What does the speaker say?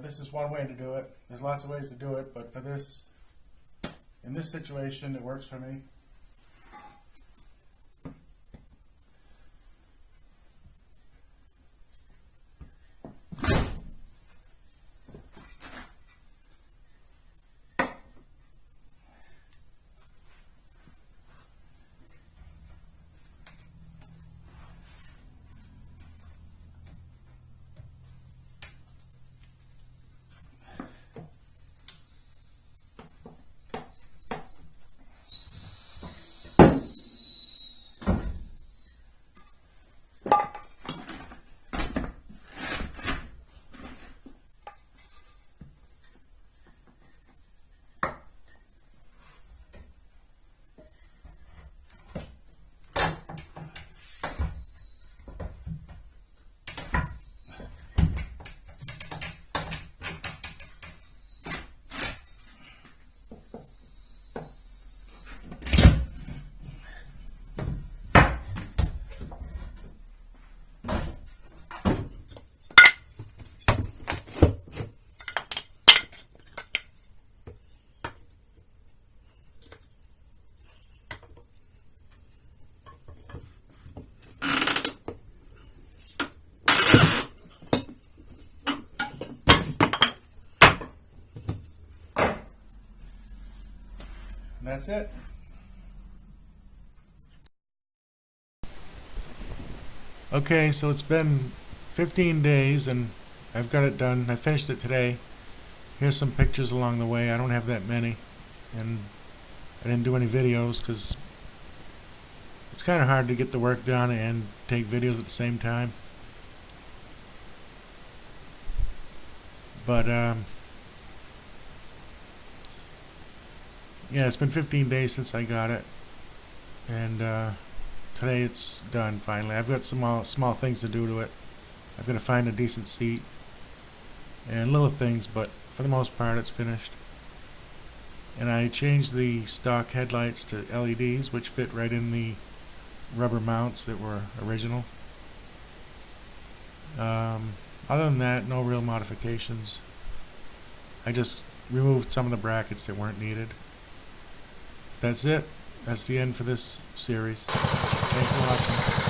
this is one way to do it. There's lots of ways to do it, but for this, in this situation, it works for me. And that's it. Okay, so it's been 15 days and I've got it done. I finished it today. Here's some pictures along the way. I don't have that many, and I didn't do any videos because it's kind of hard to get the work done and take videos at the same time. But yeah, it's been 15 days since I got it, and today it's done finally. I've got some small things to do to it. I've got to find a decent seat and little things, but for the most part it's finished. And I changed the stock headlights to LEDs, which fit right in the rubber mounts that were original. Other than that, no real modifications. I just removed some of the brackets that weren't needed. That's it. That's the end for this series. Thanks for watching.